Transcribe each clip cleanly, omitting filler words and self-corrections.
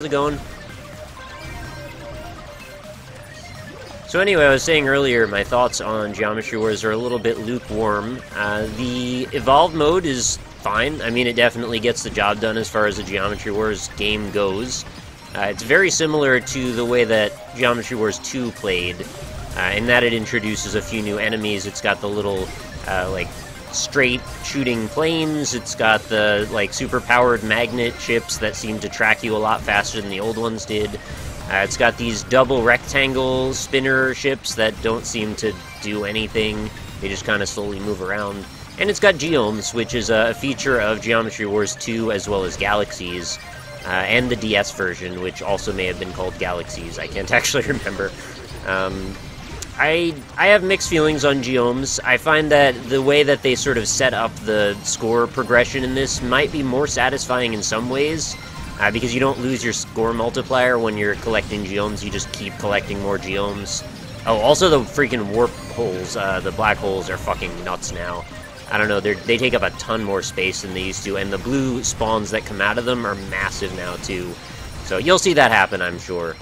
How's it going? So anyway, I was saying earlier, my thoughts on Geometry Wars are a little bit lukewarm. The Evolved mode is fine. I mean, it definitely gets the job done as far as the Geometry Wars game goes. It's very similar to the way that Geometry Wars 2 played, in that it introduces a few new enemies. It's got the little, like, straight shooting planes. It's got the like super powered magnet ships that seem to track you a lot faster than the old ones did. It's got these double rectangle spinner ships that don't seem to do anything. They just kind of slowly move around. And it's got geomes, which is a feature of Geometry Wars 2 as well as Galaxies, and the DS version, which also may have been called Galaxies. I can't actually remember. I have mixed feelings on geomes. I find that the way that they sort of set up the score progression in this might be more satisfying in some ways, because you don't lose your score multiplier when you're collecting geomes. You just keep collecting more geomes. Oh, also the freaking warp holes, the black holes are fucking nuts now. I don't know, they take up a ton more space than they used to, and the blue spawns that come out of them are massive now too. So you'll see that happen, I'm sure.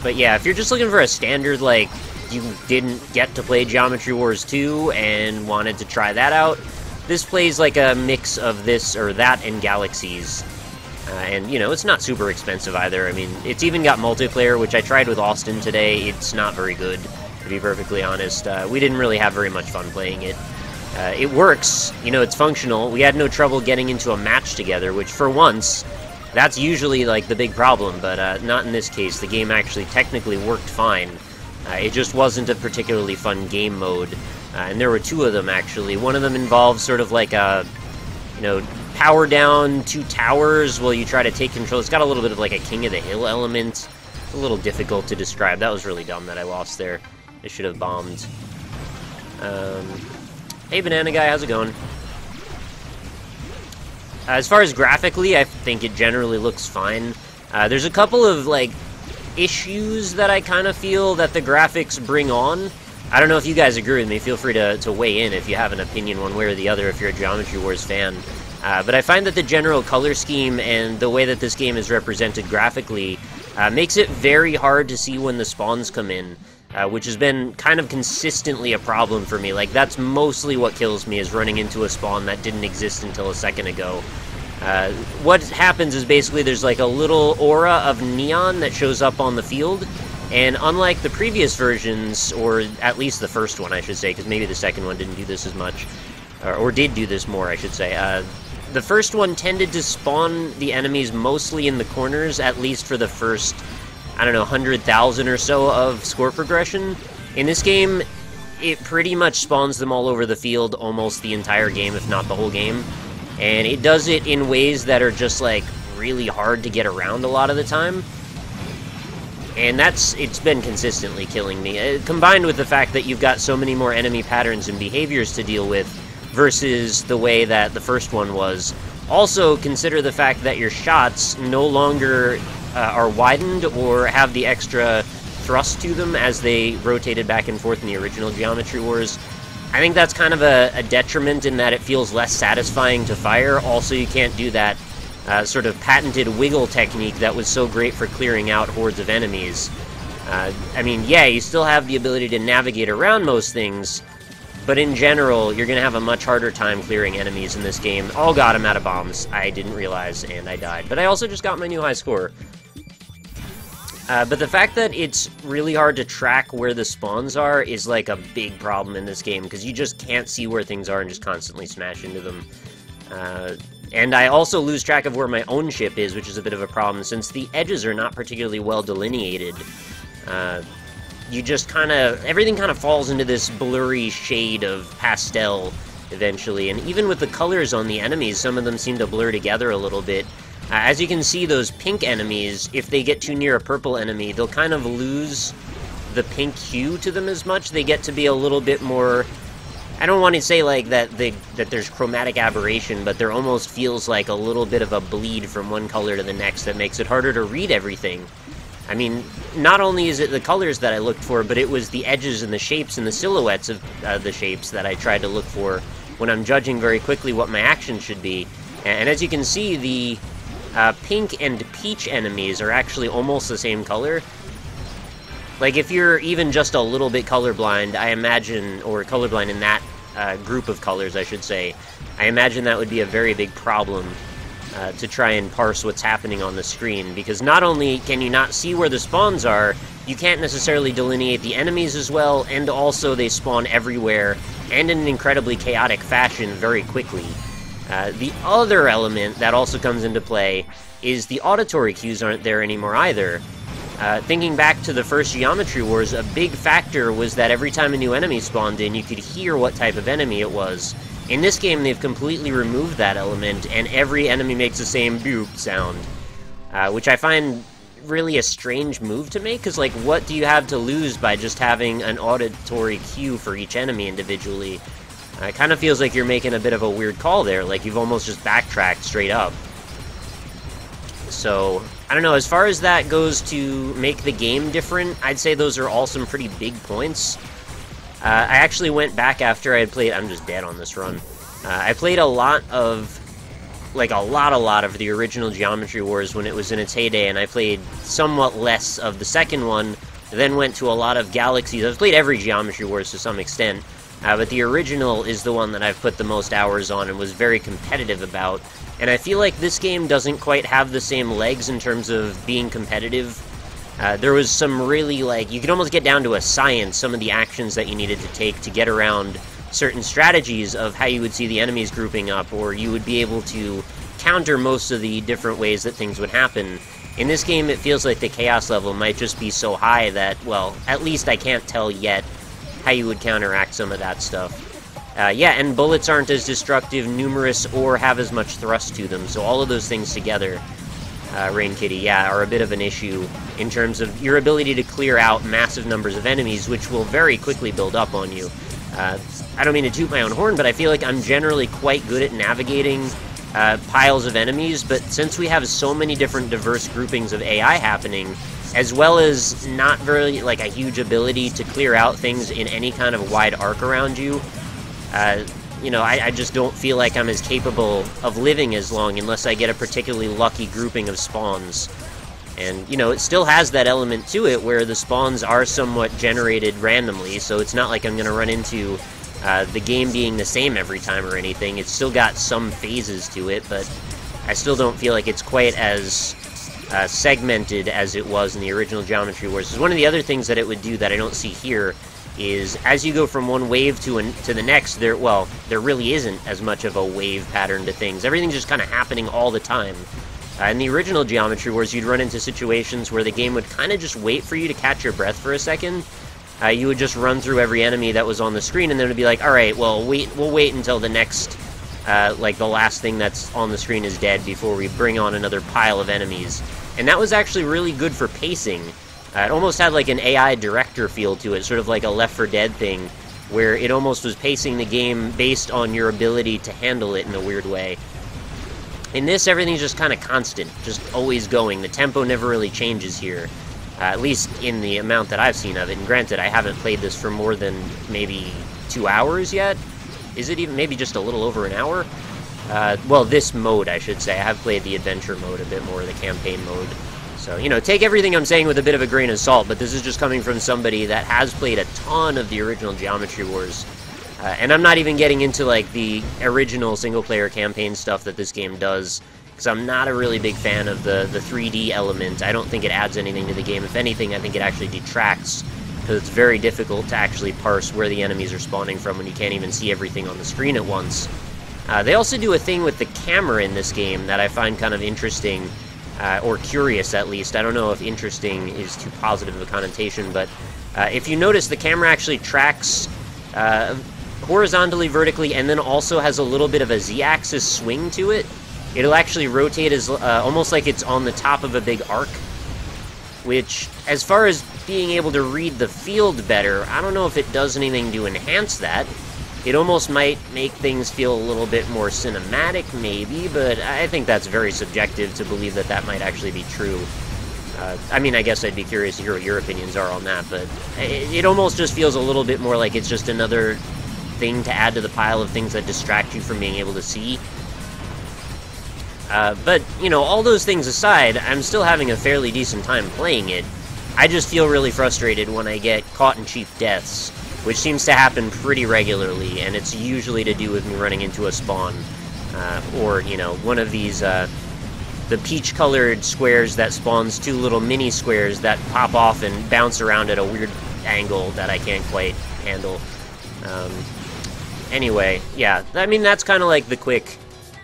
But yeah, if you're just looking for a standard, like, you didn't get to play Geometry Wars 2 and wanted to try that out, this plays like a mix of this or that and Galaxies. And, you know, it's not super expensive either. I mean, it's even got multiplayer, which I tried with Austin today. It's not very good, to be perfectly honest. We didn't really have very much fun playing it. It works, you know, it's functional. We had no trouble getting into a match together, which for once, that's usually, like, the big problem, but not in this case. The game actually technically worked fine. It just wasn't a particularly fun game mode, and there were two of them, actually. One of them involves sort of like a, you know, power down two towers while you try to take control. It's got a little bit of, like, a King of the Hill element. It's a little difficult to describe. That was really dumb that I lost there. I should have bombed. Hey, Banana Guy, how's it going? As far as graphically, I think it generally looks fine. There's a couple of, like, issues that I kind of feel that the graphics bring on. I don't know if you guys agree with me. Feel free to weigh in if you have an opinion one way or the other if you're a Geometry Wars fan. But I find that the general color scheme and the way that this game is represented graphically makes it very hard to see when the spawns come in. Which has been kind of consistently a problem for me. Like, that's mostly what kills me, is running into a spawn that didn't exist until a second ago. What happens is basically there's like a little aura of neon that shows up on the field, and unlike the previous versions, or at least the first one, I should say, because maybe the second one didn't do this as much, or did do this more, I should say. The first one tended to spawn the enemies mostly in the corners, at least for the first, I don't know, 100,000 or so of score progression. In this game, it pretty much spawns them all over the field almost the entire game, if not the whole game. And it does it in ways that are just, like, really hard to get around a lot of the time. And it's been consistently killing me. Combined with the fact that you've got so many more enemy patterns and behaviors to deal with versus the way that the first one was. Also, consider the fact that your shots no longer are widened or have the extra thrust to them as they rotated back and forth in the original Geometry Wars. I think that's kind of a detriment in that it feels less satisfying to fire. Also, you can't do that sort of patented wiggle technique that was so great for clearing out hordes of enemies. I mean, yeah, you still have the ability to navigate around most things, but in general, you're going to have a much harder time clearing enemies in this game. Oh god, I'm out of bombs. I didn't realize, and I died. But I also just got my new high score. But the fact that it's really hard to track where the spawns are is like a big problem in this game, because you just can't see where things are and just constantly smash into them. And I also lose track of where my own ship is, which is a bit of a problem, since the edges are not particularly well delineated. You just kind of, everything kind of falls into this blurry shade of pastel eventually, and even with the colors on the enemies, some of them seem to blur together a little bit. As you can see, those pink enemies, if they get too near a purple enemy, they'll kind of lose the pink hue to them as much. They get to be a little bit more, I don't want to say like that there's chromatic aberration, but there almost feels like a little bit of a bleed from one color to the next that makes it harder to read everything. I mean, not only is it the colors that I looked for, but it was the edges and the shapes and the silhouettes of the shapes that I tried to look for when I'm judging very quickly what my action should be. And as you can see, pink and peach enemies are actually almost the same color. Like, if you're even just a little bit colorblind, I imagine, or colorblind in that group of colors, I should say, I imagine that would be a very big problem to try and parse what's happening on the screen, because not only can you not see where the spawns are, you can't necessarily delineate the enemies as well, and also they spawn everywhere, and in an incredibly chaotic fashion very quickly. The other element that also comes into play is the auditory cues aren't there anymore either. Thinking back to the first Geometry Wars, a big factor was that every time a new enemy spawned in, you could hear what type of enemy it was. In this game, they've completely removed that element, and every enemy makes the same boop sound, which I find really a strange move to make, because, like, what do you have to lose by just having an auditory cue for each enemy individually? It kind of feels like you're making a bit of a weird call there, like you've almost just backtracked straight up. So, I don't know, as far as that goes to make the game different, I'd say those are all some pretty big points. I actually went back after I had played... I'm just dead on this run. I played a lot of... like, a lot of the original Geometry Wars when it was in its heyday, and I played somewhat less of the second one, then went to a lot of Galaxies. I've played every Geometry Wars to some extent, but the original is the one that I've put the most hours on and was very competitive about. And I feel like this game doesn't quite have the same legs in terms of being competitive. There was some really, like, you could almost get down to a science, some of the actions that you needed to take to get around certain strategies of how you would see the enemies grouping up, or you would be able to counter most of the different ways that things would happen. In this game, it feels like the chaos level might just be so high that, well, at least I can't tell yet how you would counteract some of that stuff. Yeah, and bullets aren't as destructive, numerous, or have as much thrust to them, so all of those things together, Rain Kitty, yeah, are a bit of an issue in terms of your ability to clear out massive numbers of enemies, which will very quickly build up on you. I don't mean to toot my own horn, but I feel like I'm generally quite good at navigating piles of enemies, but since we have so many different diverse groupings of AI happening, as well as not very, like, a huge ability to clear out things in any kind of wide arc around you, you know, I just don't feel like I'm as capable of living as long unless I get a particularly lucky grouping of spawns. And, you know, it still has that element to it where the spawns are somewhat generated randomly, so it's not like I'm going to run into the game being the same every time or anything. It's still got some phases to it, but I still don't feel like it's quite as segmented as it was in the original Geometry Wars. Because one of the other things that it would do that I don't see here is as you go from one wave to the next, there really isn't as much of a wave pattern to things. Everything's just kind of happening all the time. In the original Geometry Wars, you'd run into situations where the game would kind of just wait for you to catch your breath for a second. You would just run through every enemy that was on the screen, and then it would be like, alright, well, we'll wait until the next, like, the last thing that's on the screen is dead before we bring on another pile of enemies. And that was actually really good for pacing. It almost had like an AI director feel to it, sort of like a Left 4 Dead thing, where it almost was pacing the game based on your ability to handle it in a weird way. In this, everything's just kind of constant, just always going. The tempo never really changes here, at least in the amount that I've seen of it. And granted, I haven't played this for more than maybe 2 hours yet. Is it even maybe just a little over an hour? Well, this mode, I should say. I have played the adventure mode a bit more, the campaign mode. So, you know, take everything I'm saying with a bit of a grain of salt, but this is just coming from somebody that has played a ton of the original Geometry Wars. And I'm not even getting into, like, the original single-player campaign stuff that this game does, because I'm not a really big fan of the 3D element. I don't think it adds anything to the game. If anything, I think it actually detracts, because it's very difficult to actually parse where the enemies are spawning from when you can't even see everything on the screen at once. They also do a thing with the camera in this game that I find kind of interesting, or curious at least. I don't know if interesting is too positive of a connotation, but if you notice, the camera actually tracks horizontally, vertically, and then also has a little bit of a Z-axis swing to it. It'll actually rotate as almost like it's on the top of a big arc, which, as far as being able to read the field better, I don't know if it does anything to enhance that. It almost might make things feel a little bit more cinematic, maybe, but I think that's very subjective to believe that that might actually be true. I mean, I guess I'd be curious to hear what your opinions are on that, but it almost just feels a little bit more like it's just another thing to add to the pile of things that distract you from being able to see. But, you know, all those things aside, I'm still having a fairly decent time playing it. I just feel really frustrated when I get caught in cheap deaths, which seems to happen pretty regularly, and it's usually to do with me running into a spawn. Or, you know, one of these, the peach-colored squares that spawns 2 little mini squares that pop off and bounce around at a weird angle that I can't quite handle. Anyway, yeah, I mean, that's kind of like the quick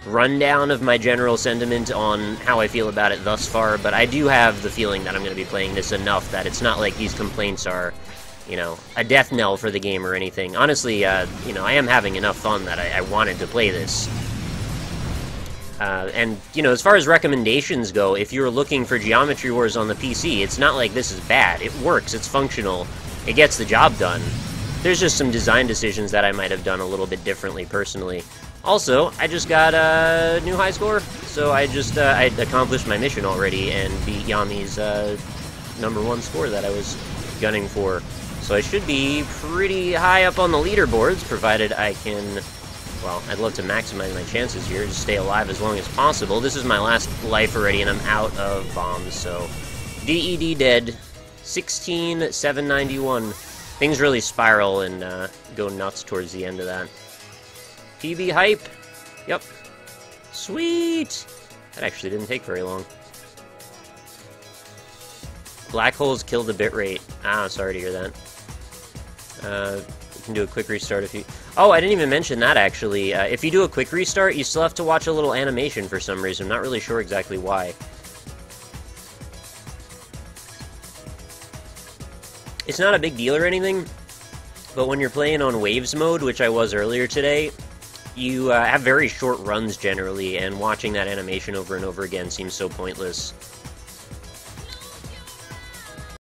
rundown of my general sentiment on how I feel about it thus far, but I do have the feeling that I'm going to be playing this enough that it's not like these complaints are, you know, a death knell for the game or anything. Honestly, you know, I am having enough fun that I wanted to play this. And, you know, as far as recommendations go, if you're looking for Geometry Wars on the PC, it's not like this is bad. It works, it's functional, it gets the job done. There's just some design decisions that I might have done a little bit differently, personally. Also, I just got a new high score, so I accomplished my mission already and beat Yami's #1 score that I was gunning for. So I should be pretty high up on the leaderboards, provided I can... Well, I'd love to maximize my chances here, just stay alive as long as possible. This is my last life already, and I'm out of bombs, so... DED dead. 16,791. Things really spiral and go nuts towards the end of that. PB hype. Yep. Sweet! That actually didn't take very long. Black holes kill the bitrate. Ah, sorry to hear that. You can do a quick restart if you... Oh, I didn't even mention that, actually. If you do a quick restart, you still have to watch a little animation for some reason. I'm not really sure exactly why. It's not a big deal or anything, but when you're playing on Waves mode, which I was earlier today, you have very short runs generally, and watching that animation over and over again seems so pointless.